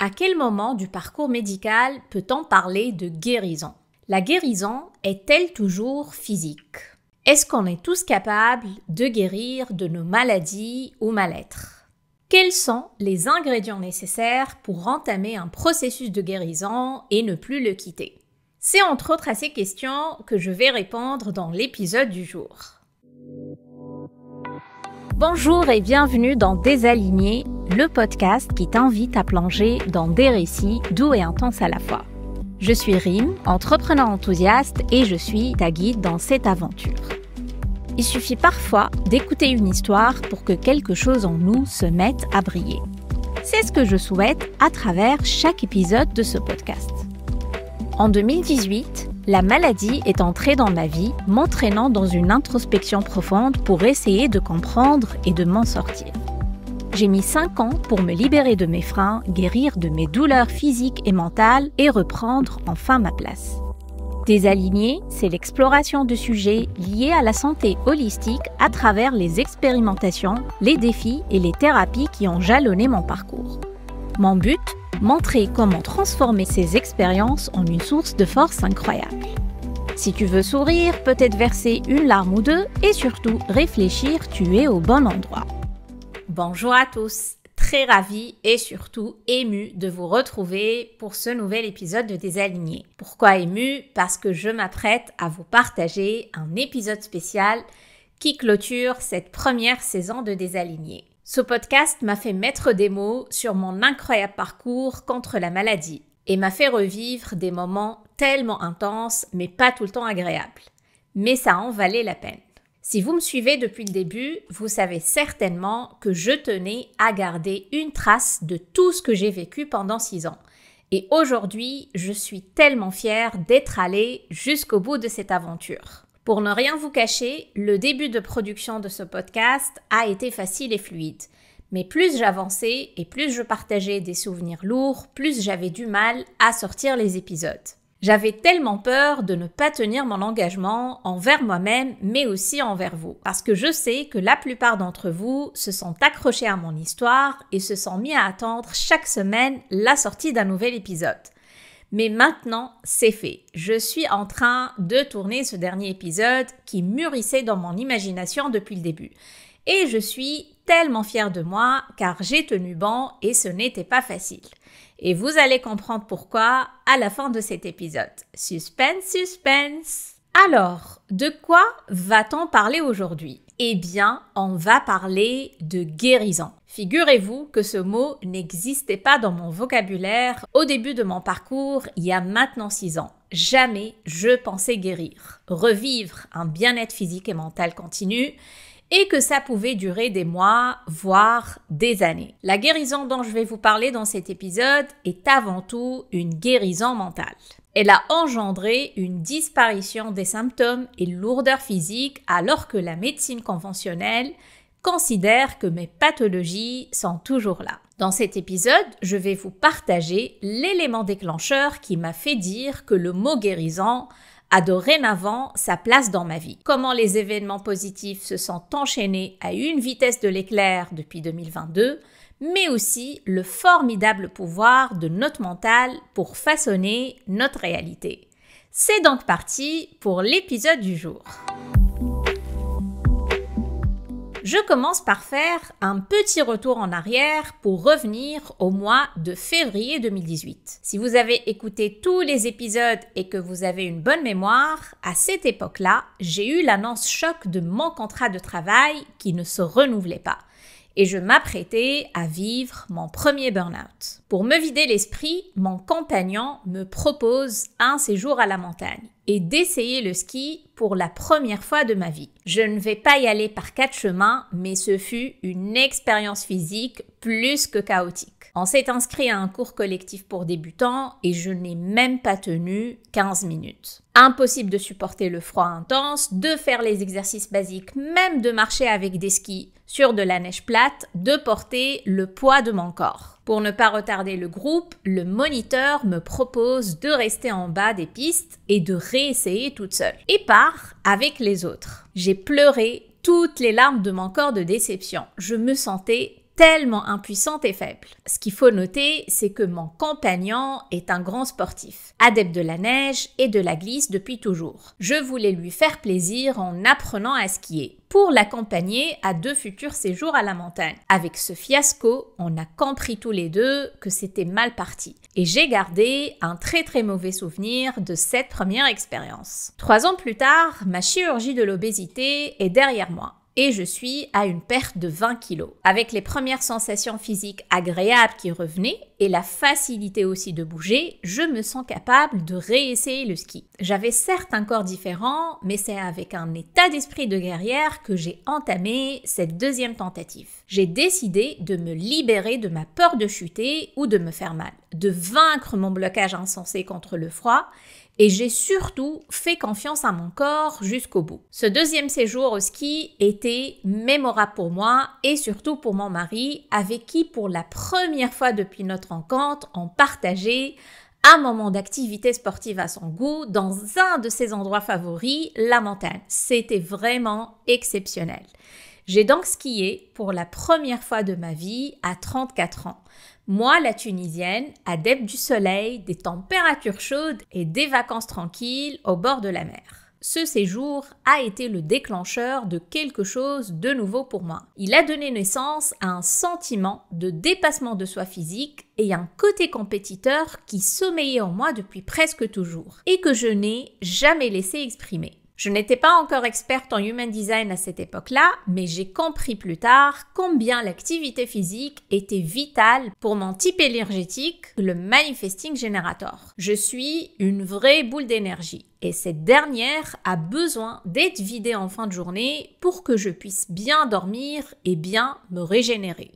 À quel moment du parcours médical peut-on parler de guérison? La guérison est-elle toujours physique? Est-ce qu'on est tous capables de guérir de nos maladies ou mal-être? Quels sont les ingrédients nécessaires pour entamer un processus de guérison et ne plus le quitter? C'est entre autres à ces questions que je vais répondre dans l'épisode du jour. Bonjour et bienvenue dans Désaligné, le podcast qui t'invite à plonger dans des récits doux et intenses à la fois. Je suis Rim, entrepreneur enthousiaste et je suis ta guide dans cette aventure. Il suffit parfois d'écouter une histoire pour que quelque chose en nous se mette à briller. C'est ce que je souhaite à travers chaque épisode de ce podcast. En 2018, la maladie est entrée dans ma vie, m'entraînant dans une introspection profonde pour essayer de comprendre et de m'en sortir. J'ai mis 5 ans pour me libérer de mes freins, guérir de mes douleurs physiques et mentales et reprendre enfin ma place. Désaligné, c'est l'exploration de sujets liés à la santé holistique à travers les expérimentations, les défis et les thérapies qui ont jalonné mon parcours. Mon but, montrer comment transformer ces expériences en une source de force incroyable. Si tu veux sourire, peut-être verser une larme ou deux et surtout réfléchir, tu es au bon endroit. Bonjour à tous, très ravie et surtout émue de vous retrouver pour ce nouvel épisode de Désaligné. Pourquoi émue? Parce que je m'apprête à vous partager un épisode spécial qui clôture cette première saison de Désaligné. Ce podcast m'a fait mettre des mots sur mon incroyable parcours contre la maladie et m'a fait revivre des moments tellement intenses mais pas tout le temps agréables. Mais ça en valait la peine. Si vous me suivez depuis le début, vous savez certainement que je tenais à garder une trace de tout ce que j'ai vécu pendant 6 ans. Et aujourd'hui, je suis tellement fière d'être allée jusqu'au bout de cette aventure. Pour ne rien vous cacher, le début de production de ce podcast a été facile et fluide. Mais plus j'avançais et plus je partageais des souvenirs lourds, plus j'avais du mal à sortir les épisodes. J'avais tellement peur de ne pas tenir mon engagement envers moi-même, mais aussi envers vous. Parce que je sais que la plupart d'entre vous se sont accrochés à mon histoire et se sont mis à attendre chaque semaine la sortie d'un nouvel épisode. Mais maintenant, c'est fait. Je suis en train de tourner ce dernier épisode qui mûrissait dans mon imagination depuis le début. Et je suis tellement fière de moi car j'ai tenu bon et ce n'était pas facile. Et vous allez comprendre pourquoi à la fin de cet épisode. Suspense, suspense! Alors, de quoi va-t-on parler aujourd'hui? Eh bien, on va parler de guérison. Figurez-vous que ce mot n'existait pas dans mon vocabulaire au début de mon parcours il y a maintenant 6 ans. Jamais je pensais guérir, revivre un bien-être physique et mental continu et que ça pouvait durer des mois, voire des années. La guérison dont je vais vous parler dans cet épisode est avant tout une guérison mentale. Elle a engendré une disparition des symptômes et lourdeurs physiques alors que la médecine conventionnelle considère que mes pathologies sont toujours là. Dans cet épisode, je vais vous partager l'élément déclencheur qui m'a fait dire que le mot guérison a dorénavant sa place dans ma vie. Comment les événements positifs se sont enchaînés à une vitesse de l'éclair depuis 2022, mais aussi le formidable pouvoir de notre mental pour façonner notre réalité. C'est donc parti pour l'épisode du jour. Je commence par faire un petit retour en arrière pour revenir au mois de février 2018. Si vous avez écouté tous les épisodes et que vous avez une bonne mémoire, à cette époque-là, j'ai eu l'annonce choc de mon contrat de travail qui ne se renouvelait pas. Et je m'apprêtais à vivre mon premier burn-out. Pour me vider l'esprit, mon compagnon me propose un séjour à la montagne et d'essayer le ski pour la première fois de ma vie. Je ne vais pas y aller par 4 chemins, mais ce fut une expérience physique plus que chaotique. On s'est inscrit à un cours collectif pour débutants et je n'ai même pas tenu 15 minutes. Impossible de supporter le froid intense, de faire les exercices basiques, même de marcher avec des skis sur de la neige plate, de porter le poids de mon corps. Pour ne pas retarder le groupe, le moniteur me propose de rester en bas des pistes et de réessayer toute seule. Et part avec les autres. J'ai pleuré toutes les larmes de mon corps de déception. Je me sentais tellement impuissante et faible. Ce qu'il faut noter, c'est que mon compagnon est un grand sportif, adepte de la neige et de la glisse depuis toujours. Je voulais lui faire plaisir en apprenant à skier, pour l'accompagner à 2 futurs séjours à la montagne. Avec ce fiasco, on a compris tous les deux que c'était mal parti. Et j'ai gardé un très mauvais souvenir de cette première expérience. 3 ans plus tard, ma chirurgie de l'obésité est derrière moi. Et je suis à une perte de 20 kilos. Avec les premières sensations physiques agréables qui revenaient et la facilité aussi de bouger, je me sens capable de réessayer le ski. J'avais certes un corps différent, mais c'est avec un état d'esprit de guerrière que j'ai entamé cette deuxième tentative. J'ai décidé de me libérer de ma peur de chuter ou de me faire mal, de vaincre mon blocage insensé contre le froid. Et j'ai surtout fait confiance à mon corps jusqu'au bout. Ce deuxième séjour au ski était mémorable pour moi et surtout pour mon mari, avec qui pour la première fois depuis notre rencontre, on partageait un moment d'activité sportive à son goût dans un de ses endroits favoris, la montagne. C'était vraiment exceptionnel. J'ai donc skié pour la première fois de ma vie à 34 ans. Moi, la Tunisienne, adepte du soleil, des températures chaudes et des vacances tranquilles au bord de la mer. Ce séjour a été le déclencheur de quelque chose de nouveau pour moi. Il a donné naissance à un sentiment de dépassement de soi physique et un côté compétiteur qui sommeillait en moi depuis presque toujours et que je n'ai jamais laissé exprimer. Je n'étais pas encore experte en human design à cette époque-là, mais j'ai compris plus tard combien l'activité physique était vitale pour mon type énergétique, le Manifesting Generator. Je suis une vraie boule d'énergie et cette dernière a besoin d'être vidée en fin de journée pour que je puisse bien dormir et bien me régénérer.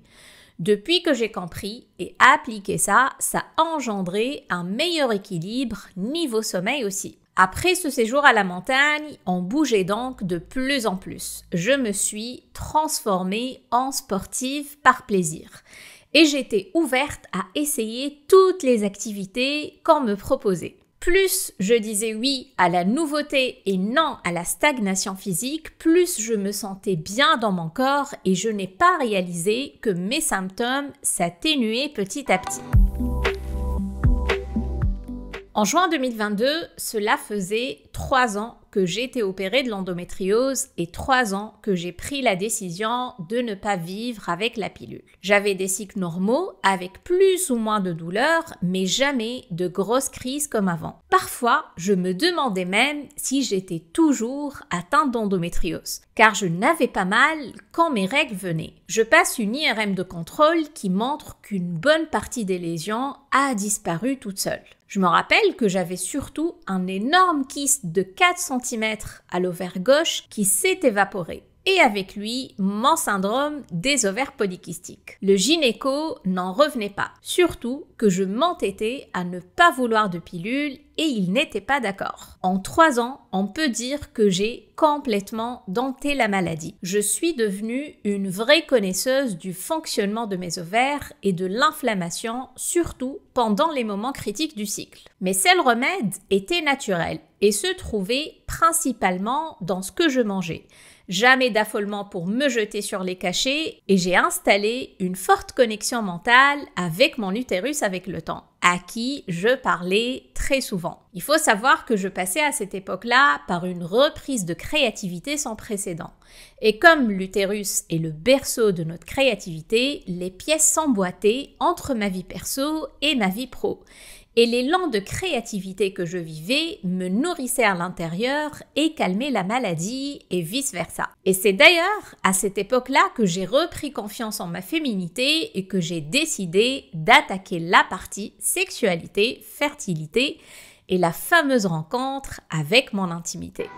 Depuis que j'ai compris et appliqué ça a engendré un meilleur équilibre niveau sommeil aussi. Après ce séjour à la montagne, on bougeait donc de plus en plus. Je me suis transformée en sportive par plaisir. Et j'étais ouverte à essayer toutes les activités qu'on me proposait. Plus je disais oui à la nouveauté et non à la stagnation physique, plus je me sentais bien dans mon corps et je n'ai pas réalisé que mes symptômes s'atténuaient petit à petit. En juin 2022, cela faisait 3 ans que j'ai été opérée de l'endométriose et 3 ans que j'ai pris la décision de ne pas vivre avec la pilule. J'avais des cycles normaux avec plus ou moins de douleurs, mais jamais de grosses crises comme avant. Parfois, je me demandais même si j'étais toujours atteinte d'endométriose, car je n'avais pas mal quand mes règles venaient. Je passe une IRM de contrôle qui montre qu'une bonne partie des lésions a disparu toute seule. Je me rappelle que j'avais surtout un énorme kyste de 4 cm à l'ovaire gauche qui s'est évaporé. Et avec lui, mon syndrome des ovaires polykystiques. Le gynéco n'en revenait pas, surtout que je m'entêtais à ne pas vouloir de pilule et il n'était pas d'accord. En 3 ans, on peut dire que j'ai complètement dompté la maladie. Je suis devenue une vraie connaisseuse du fonctionnement de mes ovaires et de l'inflammation, surtout pendant les moments critiques du cycle. Mes seuls remèdes étaient naturels et se trouvaient principalement dans ce que je mangeais. Jamais d'affolement pour me jeter sur les cachets et j'ai installé une forte connexion mentale avec mon utérus avec le temps, à qui je parlais très souvent. Il faut savoir que je passais à cette époque-là par une reprise de créativité sans précédent. Et comme l'utérus est le berceau de notre créativité, les pièces s'emboîtaient entre ma vie perso et ma vie pro. Et l'élan de créativité que je vivais me nourrissait à l'intérieur et calmait la maladie et vice-versa. Et c'est d'ailleurs à cette époque-là que j'ai repris confiance en ma féminité et que j'ai décidé d'attaquer la partie sexualité, fertilité et la fameuse rencontre avec mon intimité.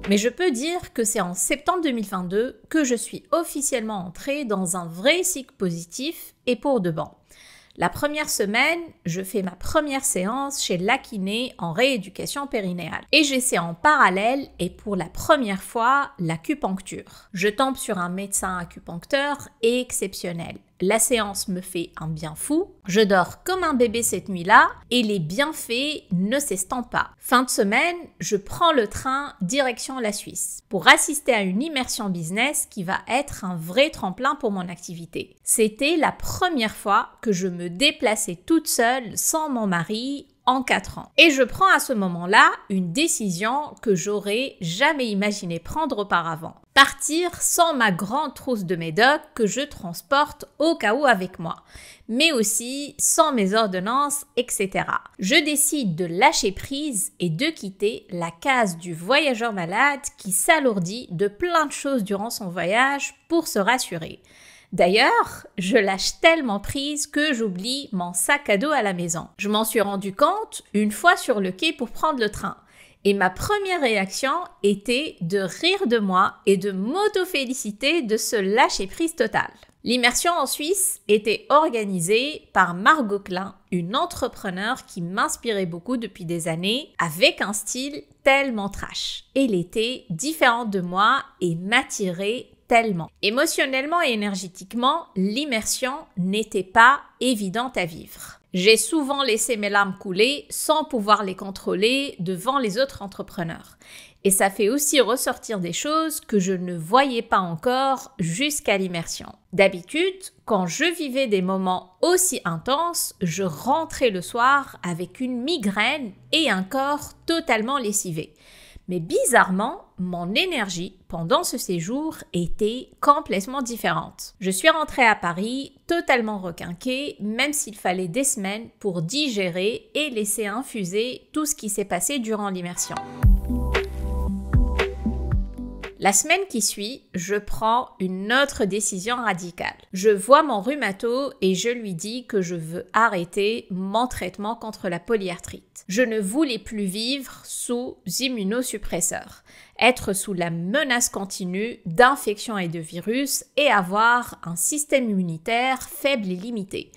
Mais je peux dire que c'est en septembre 2022 que je suis officiellement entrée dans un vrai cycle positif et pour de bon. La première semaine, je fais ma première séance chez la kiné en rééducation périnéale. Et j'essaie en parallèle et pour la première fois l'acupuncture. Je tombe sur un médecin acupuncteur exceptionnel, La séance me fait un bien fou, je dors comme un bébé cette nuit-là et les bienfaits ne s'estampent pas. Fin de semaine, je prends le train direction la Suisse pour assister à une immersion business qui va être un vrai tremplin pour mon activité. C'était la première fois que je me déplaçais toute seule sans mon mari en 4 ans. Et je prends à ce moment-là une décision que j'aurais jamais imaginé prendre auparavant. Partir sans ma grande trousse de médoc que je transporte au cas où avec moi, mais aussi sans mes ordonnances, etc. Je décide de lâcher prise et de quitter la case du voyageur malade qui s'alourdit de plein de choses durant son voyage pour se rassurer. D'ailleurs, je lâche tellement prise que j'oublie mon sac à dos à la maison. Je m'en suis rendu compte une fois sur le quai pour prendre le train. Et ma première réaction était de rire de moi et de m'auto-féliciter de ce lâcher-prise total. L'immersion en Suisse était organisée par Margot Klein, une entrepreneure qui m'inspirait beaucoup depuis des années, avec un style tellement trash. Elle était différente de moi et m'attirait tellement. Émotionnellement et énergétiquement, l'immersion n'était pas évidente à vivre. J'ai souvent laissé mes larmes couler sans pouvoir les contrôler devant les autres entrepreneurs. Et ça fait aussi ressortir des choses que je ne voyais pas encore jusqu'à l'immersion. D'habitude, quand je vivais des moments aussi intenses, je rentrais le soir avec une migraine et un corps totalement lessivé. Mais bizarrement, mon énergie pendant ce séjour était complètement différente. Je suis rentrée à Paris totalement requinquée, même s'il fallait des semaines pour digérer et laisser infuser tout ce qui s'est passé durant l'immersion. La semaine qui suit, je prends une autre décision radicale. Je vois mon rhumato et je lui dis que je veux arrêter mon traitement contre la polyarthrite. Je ne voulais plus vivre sous immunosuppresseurs, être sous la menace continue d'infections et de virus et avoir un système immunitaire faible et limité.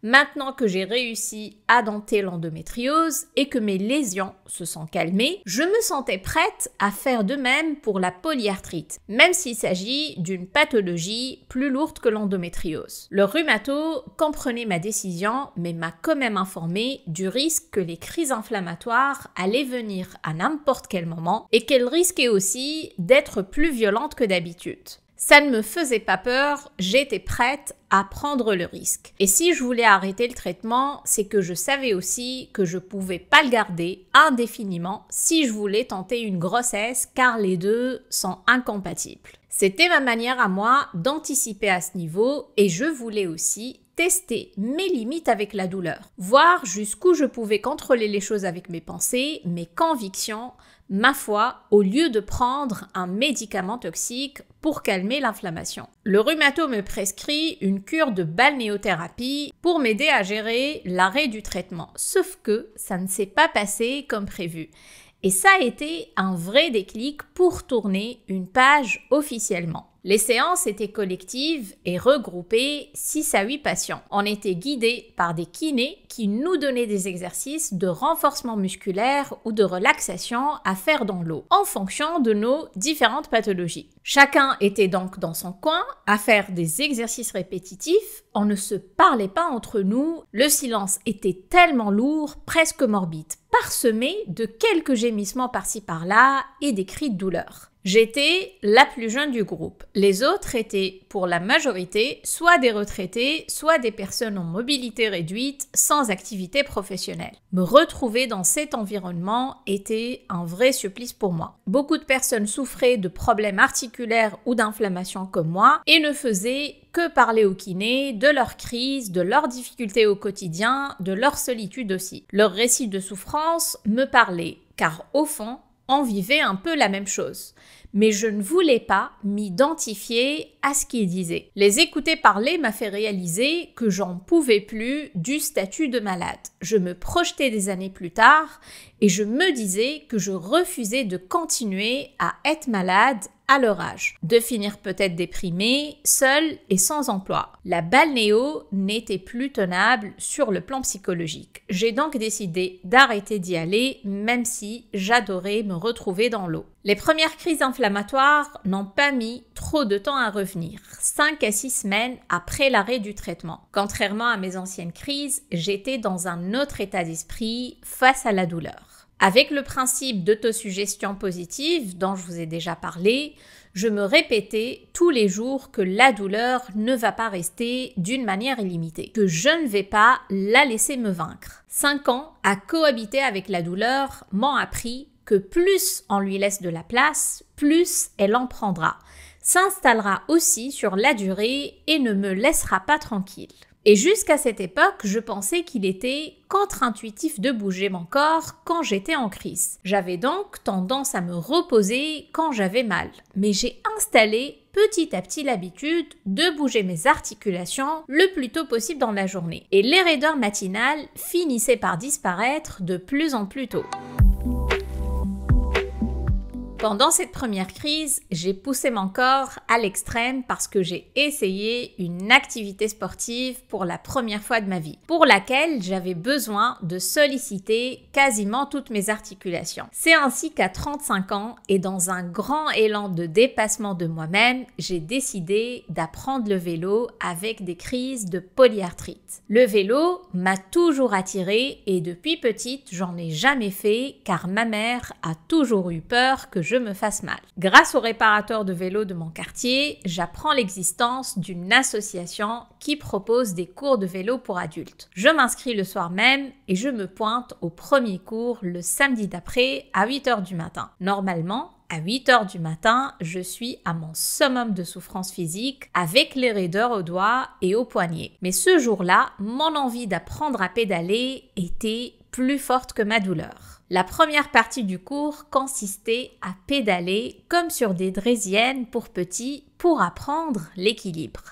Maintenant que j'ai réussi à dompter l'endométriose et que mes lésions se sont calmées, je me sentais prête à faire de même pour la polyarthrite, même s'il s'agit d'une pathologie plus lourde que l'endométriose. Le rhumato comprenait ma décision, mais m'a quand même informé du risque que les crises inflammatoires allaient venir à n'importe quel moment et qu'elles risquaient aussi d'être plus violentes que d'habitude. Ça ne me faisait pas peur, j'étais prête à prendre le risque. Et si je voulais arrêter le traitement, c'est que je savais aussi que je pouvais pas le garder indéfiniment si je voulais tenter une grossesse, car les deux sont incompatibles. C'était ma manière à moi d'anticiper à ce niveau et je voulais aussi tester mes limites avec la douleur, voir jusqu'où je pouvais contrôler les choses avec mes pensées, mes convictions, ma foi, au lieu de prendre un médicament toxique pour calmer l'inflammation. Le rhumato me prescrit une cure de balnéothérapie pour m'aider à gérer l'arrêt du traitement, sauf que ça ne s'est pas passé comme prévu. Et ça a été un vrai déclic pour tourner une page officiellement. Les séances étaient collectives et regroupaient 6 à 8 patients. On était guidés par des kinés qui nous donnaient des exercices de renforcement musculaire ou de relaxation à faire dans l'eau, en fonction de nos différentes pathologies. Chacun était donc dans son coin à faire des exercices répétitifs. On ne se parlait pas entre nous. Le silence était tellement lourd, presque morbide, parsemé de quelques gémissements par-ci par-là et des cris de douleur. J'étais la plus jeune du groupe. Les autres étaient, pour la majorité, soit des retraités, soit des personnes en mobilité réduite, sans activité professionnelle. Me retrouver dans cet environnement était un vrai supplice pour moi. Beaucoup de personnes souffraient de problèmes articulaires ou d'inflammation comme moi et ne faisaient que parler au kiné de leurs crises, de leurs difficultés au quotidien, de leur solitude aussi. Leurs récits de souffrance me parlaient, car au fond, on vivait un peu la même chose. Mais je ne voulais pas m'identifier à ce qu'ils disaient. Les écouter parler m'a fait réaliser que j'en pouvais plus du statut de malade. Je me projetais des années plus tard et je me disais que je refusais de continuer à être malade à leur âge, de finir peut-être déprimée, seule et sans emploi. La balnéo n'était plus tenable sur le plan psychologique. J'ai donc décidé d'arrêter d'y aller, même si j'adorais me retrouver dans l'eau. Les premières crises inflammatoires n'ont pas mis trop de temps à revenir, 5 à 6 semaines après l'arrêt du traitement. Contrairement à mes anciennes crises, j'étais dans un autre état d'esprit face à la douleur. Avec le principe d'autosuggestion positive dont je vous ai déjà parlé, je me répétais tous les jours que la douleur ne va pas rester d'une manière illimitée, que je ne vais pas la laisser me vaincre. 5 ans à cohabiter avec la douleur m'ont appris que plus on lui laisse de la place, plus elle en prendra, s'installera aussi sur la durée et ne me laissera pas tranquille. Et jusqu'à cette époque, je pensais qu'il était contre-intuitif de bouger mon corps quand j'étais en crise. J'avais donc tendance à me reposer quand j'avais mal. Mais j'ai installé petit à petit l'habitude de bouger mes articulations le plus tôt possible dans la journée. Et les raideurs matinales finissaient par disparaître de plus en plus tôt. Pendant cette première crise, j'ai poussé mon corps à l'extrême parce que j'ai essayé une activité sportive pour la première fois de ma vie, pour laquelle j'avais besoin de solliciter quasiment toutes mes articulations. C'est ainsi qu'à 35 ans et dans un grand élan de dépassement de moi-même, j'ai décidé d'apprendre le vélo avec des crises de polyarthrite. Le vélo m'a toujours attirée et depuis petite, j'en ai jamais fait car ma mère a toujours eu peur que je me fasse mal. Grâce au réparateur de vélo de mon quartier, j'apprends l'existence d'une association qui propose des cours de vélo pour adultes. Je m'inscris le soir même et je me pointe au premier cours le samedi d'après à 8h du matin. Normalement, à 8h du matin, je suis à mon summum de souffrance physique avec les raideurs aux doigts et aux poignets. Mais ce jour-là, mon envie d'apprendre à pédaler était plus forte que ma douleur. La première partie du cours consistait à pédaler comme sur des draisiennes pour petits pour apprendre l'équilibre.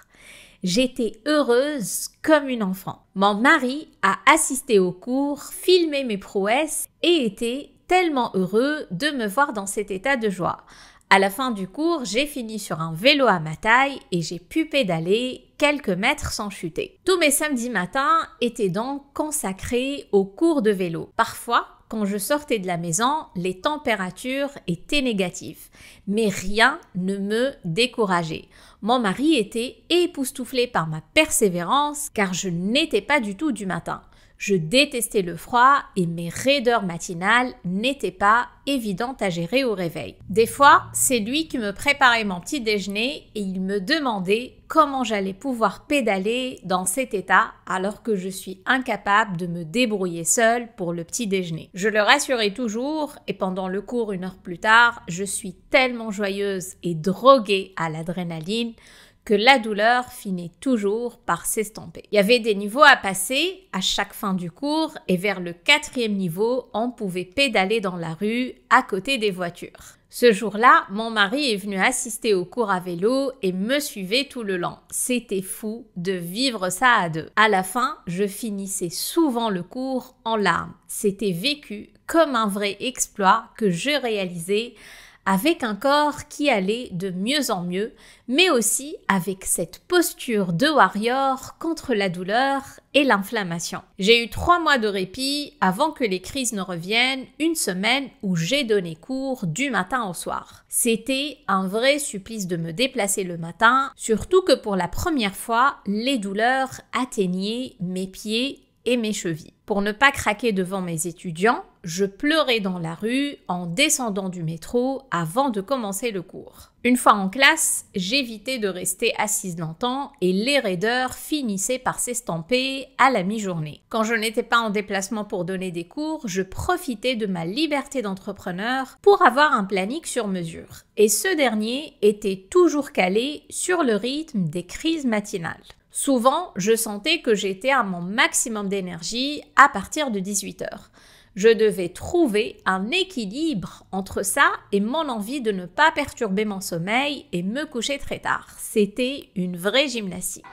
J'étais heureuse comme une enfant. Mon mari a assisté au cours, filmé mes prouesses et était tellement heureux de me voir dans cet état de joie. À la fin du cours, j'ai fini sur un vélo à ma taille et j'ai pu pédaler quelques mètres sans chuter. Tous mes samedis matins étaient donc consacrés aux cours de vélo. Parfois, quand je sortais de la maison, les températures étaient négatives, mais rien ne me décourageait. Mon mari était époustouflé par ma persévérance car je n'étais pas du tout du matin. Je détestais le froid et mes raideurs matinales n'étaient pas évidentes à gérer au réveil. Des fois, c'est lui qui me préparait mon petit déjeuner et il me demandait comment j'allais pouvoir pédaler dans cet état alors que je suis incapable de me débrouiller seule pour le petit déjeuner. Je le rassurais toujours et pendant le cours 1 heure plus tard, je suis tellement joyeuse et droguée à l'adrénaline que la douleur finit toujours par s'estomper. Il y avait des niveaux à passer à chaque fin du cours et vers le 4e niveau, on pouvait pédaler dans la rue à côté des voitures. Ce jour-là, mon mari est venu assister au cours à vélo et me suivait tout le long. C'était fou de vivre ça à deux. À la fin, je finissais souvent le cours en larmes. C'était vécu comme un vrai exploit que je réalisais avec un corps qui allait de mieux en mieux, mais aussi avec cette posture de warrior contre la douleur et l'inflammation. J'ai eu 3 mois de répit avant que les crises ne reviennent, 1 semaine où j'ai donné cours du matin au soir. C'était un vrai supplice de me déplacer le matin, surtout que pour la première fois, les douleurs atteignaient mes pieds et mes chevilles. Pour ne pas craquer devant mes étudiants, je pleurais dans la rue en descendant du métro avant de commencer le cours. Une fois en classe, j'évitais de rester assise longtemps et les raideurs finissaient par s'estomper à la mi-journée. Quand je n'étais pas en déplacement pour donner des cours, je profitais de ma liberté d'entrepreneur pour avoir un planning sur mesure. Et ce dernier était toujours calé sur le rythme des crises matinales. Souvent, je sentais que j'étais à mon maximum d'énergie à partir de 18h. Je devais trouver un équilibre entre ça et mon envie de ne pas perturber mon sommeil et me coucher très tard. C'était une vraie gymnastique.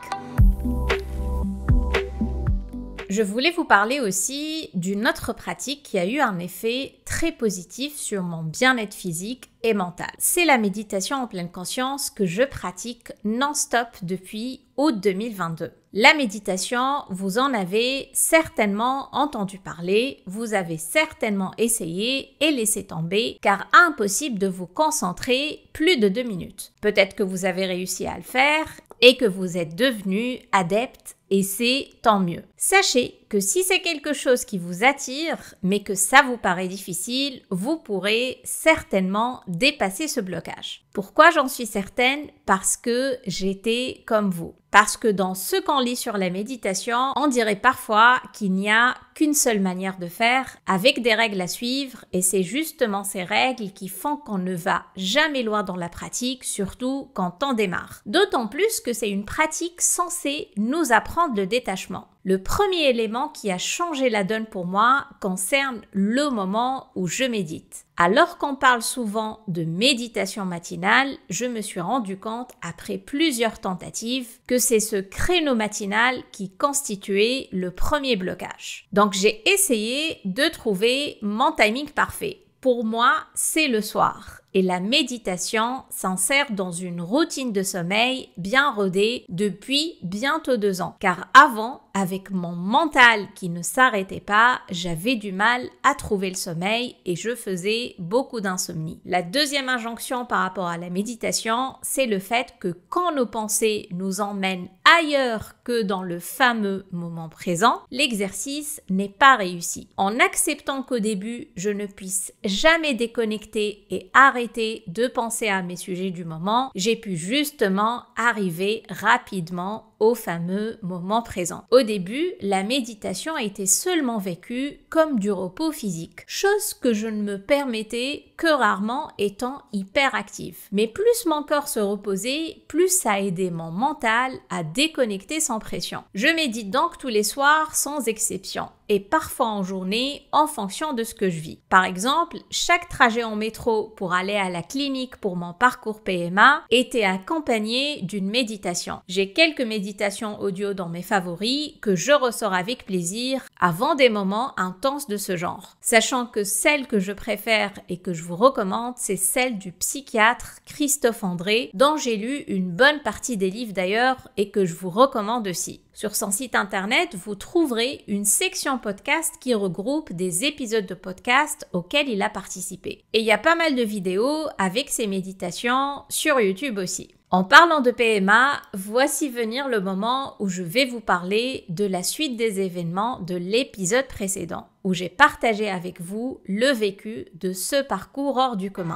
Je voulais vous parler aussi d'une autre pratique qui a eu un effet très très positif sur mon bien-être physique et mental. C'est la méditation en pleine conscience que je pratique non-stop depuis août 2022. La méditation, vous en avez certainement entendu parler, vous avez certainement essayé et laissé tomber car impossible de vous concentrer plus de 2 minutes. Peut-être que vous avez réussi à le faire et que vous êtes devenu adepte et c'est tant mieux. Sachez que si c'est quelque chose qui vous attire, mais que ça vous paraît difficile, vous pourrez certainement dépasser ce blocage. Pourquoi j'en suis certaine? Parce que j'étais comme vous. Parce que dans ce qu'on lit sur la méditation, on dirait parfois qu'il n'y a qu'une seule manière de faire, avec des règles à suivre, et c'est justement ces règles qui font qu'on ne va jamais loin dans la pratique, surtout quand on démarre. D'autant plus que c'est une pratique censée nous apprendre le détachement. Le premier élément qui a changé la donne pour moi concerne le moment où je médite. Alors qu'on parle souvent de méditation matinale, je me suis rendu compte après plusieurs tentatives que c'est ce créneau matinal qui constituait le premier blocage. Donc j'ai essayé de trouver mon timing parfait. Pour moi, c'est le soir. Et la méditation s'insère dans une routine de sommeil bien rodée depuis bientôt 2 ans. Car avant, avec mon mental qui ne s'arrêtait pas, j'avais du mal à trouver le sommeil et je faisais beaucoup d'insomnie. La deuxième injonction par rapport à la méditation, c'est le fait que quand nos pensées nous emmènent ailleurs que dans le fameux moment présent, l'exercice n'est pas réussi. En acceptant qu'au début, je ne puisse jamais déconnecter et arrêter de penser à mes sujets du moment, j'ai pu justement arriver rapidement au fameux moment présent. Au début, la méditation a été seulement vécue comme du repos physique, chose que je ne me permettais que rarement étant hyperactive. Mais plus mon corps se reposait, plus ça a aidé mon mental à déconnecter sans pression. Je médite donc tous les soirs sans exception et parfois en journée en fonction de ce que je vis. Par exemple, chaque trajet en métro pour aller à la clinique pour mon parcours PMA était accompagné d'une méditation. J'ai quelques méditations audio dans mes favoris que je ressors avec plaisir avant des moments intenses de ce genre. Sachant que celle que je préfère et que je vous recommande, c'est celle du psychiatre Christophe André, dont j'ai lu une bonne partie des livres d'ailleurs et que je vous recommande aussi. Sur son site internet, vous trouverez une section podcast qui regroupe des épisodes de podcast auxquels il a participé. Et il y a pas mal de vidéos avec ses méditations sur YouTube aussi. En parlant de PMA, voici venir le moment où je vais vous parler de la suite des événements de l'épisode précédent, où j'ai partagé avec vous le vécu de ce parcours hors du commun.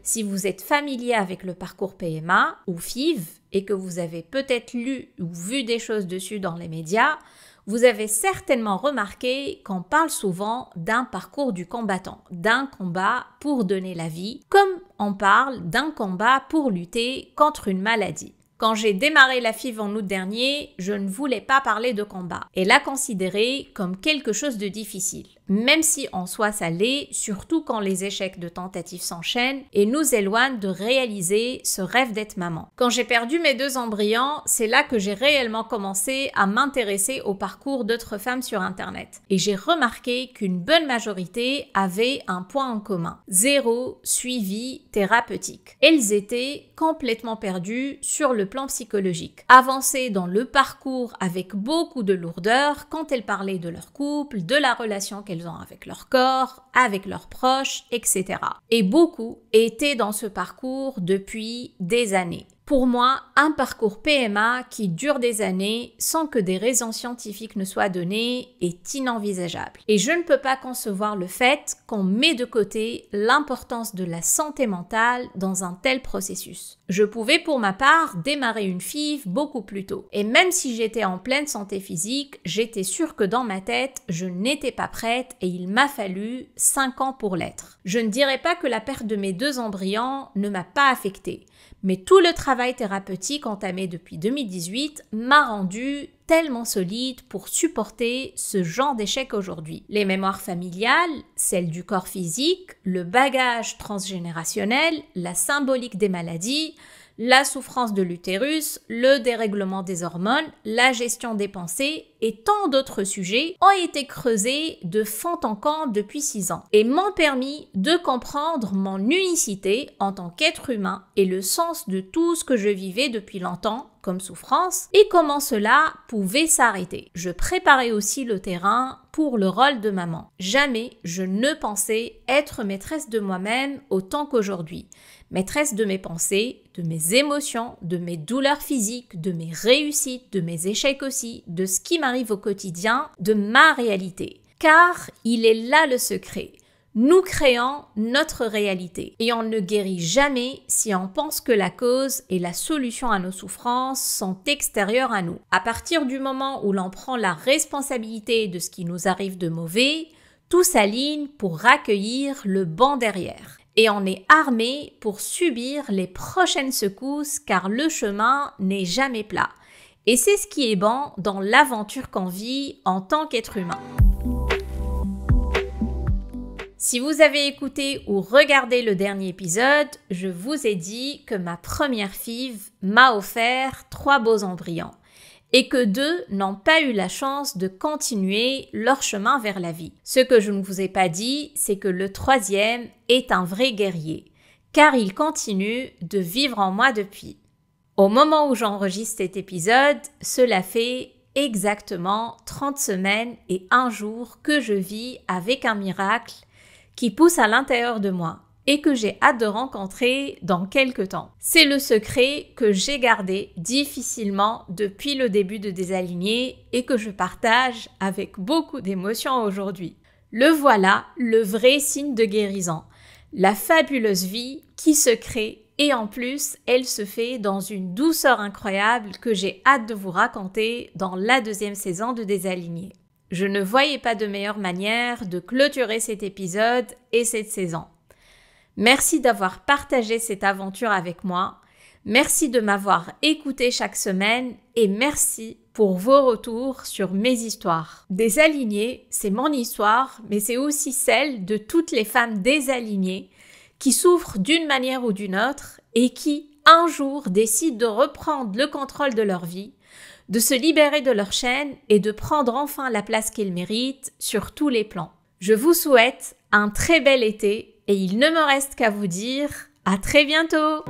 Si vous êtes familier avec le parcours PMA ou FIV et que vous avez peut-être lu ou vu des choses dessus dans les médias, vous avez certainement remarqué qu'on parle souvent d'un parcours du combattant, d'un combat pour donner la vie, comme on parle d'un combat pour lutter contre une maladie. Quand j'ai démarré la FIV en août dernier, je ne voulais pas parler de combat et la considérer comme quelque chose de difficile. Même si en soi ça l'est, surtout quand les échecs de tentatives s'enchaînent et nous éloignent de réaliser ce rêve d'être maman. Quand j'ai perdu mes 2 embryons, c'est là que j'ai réellement commencé à m'intéresser au parcours d'autres femmes sur Internet. Et j'ai remarqué qu'une bonne majorité avait un point en commun. 0 suivi thérapeutique. Elles étaient complètement perdues sur le plan psychologique. Avancées dans le parcours avec beaucoup de lourdeur quand elles parlaient de leur couple, de la relation qu'elles ont avec leur corps, avec leurs proches, etc. Et beaucoup étaient dans ce parcours depuis des années. Pour moi, un parcours PMA qui dure des années sans que des raisons scientifiques ne soient données est inenvisageable. Et je ne peux pas concevoir le fait qu'on met de côté l'importance de la santé mentale dans un tel processus. Je pouvais pour ma part démarrer une FIV beaucoup plus tôt. Et même si j'étais en pleine santé physique, j'étais sûre que dans ma tête, je n'étais pas prête et il m'a fallu 5 ans pour l'être. Je ne dirais pas que la perte de mes 2 embryons ne m'a pas affectée. Mais tout le travail thérapeutique entamé depuis 2018 m'a rendu tellement solide pour supporter ce genre d'échec aujourd'hui. Les mémoires familiales, celles du corps physique, le bagage transgénérationnel, la symbolique des maladies, la souffrance de l'utérus, le dérèglement des hormones, la gestion des pensées et tant d'autres sujets ont été creusés de fond en comble depuis 6 ans et m'ont permis de comprendre mon unicité en tant qu'être humain et le sens de tout ce que je vivais depuis longtemps comme souffrance et comment cela pouvait s'arrêter. Je préparais aussi le terrain pour le rôle de maman. Jamais je ne pensais être maîtresse de moi-même autant qu'aujourd'hui. Maîtresse de mes pensées, de mes émotions, de mes douleurs physiques, de mes réussites, de mes échecs aussi, de ce qui m'arrive au quotidien, de ma réalité. Car il est là le secret. Nous créons notre réalité et on ne guérit jamais si on pense que la cause et la solution à nos souffrances sont extérieures à nous. À partir du moment où l'on prend la responsabilité de ce qui nous arrive de mauvais, tout s'aligne pour accueillir le bon derrière. Et on est armé pour subir les prochaines secousses car le chemin n'est jamais plat. Et c'est ce qui est bon dans l'aventure qu'on vit en tant qu'être humain. Si vous avez écouté ou regardé le dernier épisode, je vous ai dit que ma première FIV m'a offert 3 beaux embryons et que 2 n'ont pas eu la chance de continuer leur chemin vers la vie. Ce que je ne vous ai pas dit, c'est que le 3e est un vrai guerrier, car il continue de vivre en moi depuis. Au moment où j'enregistre cet épisode, cela fait exactement 30 semaines et 1 jour que je vis avec un miracle qui pousse à l'intérieur de moi et que j'ai hâte de rencontrer dans quelques temps. C'est le secret que j'ai gardé difficilement depuis le début de Désaligné et que je partage avec beaucoup d'émotion aujourd'hui. Le voilà, le vrai signe de guérison. La fabuleuse vie qui se crée et en plus, elle se fait dans une douceur incroyable que j'ai hâte de vous raconter dans la 2e saison de Désaligné. Je ne voyais pas de meilleure manière de clôturer cet épisode et cette saison. Merci d'avoir partagé cette aventure avec moi. Merci de m'avoir écouté chaque semaine et merci pour vos retours sur mes histoires. Désalignées, c'est mon histoire, mais c'est aussi celle de toutes les femmes désalignées qui souffrent d'une manière ou d'une autre et qui, un jour, décident de reprendre le contrôle de leur vie, de se libérer de leur chaîne et de prendre enfin la place qu'ils méritent sur tous les plans. Je vous souhaite un très bel été et il ne me reste qu'à vous dire à très bientôt!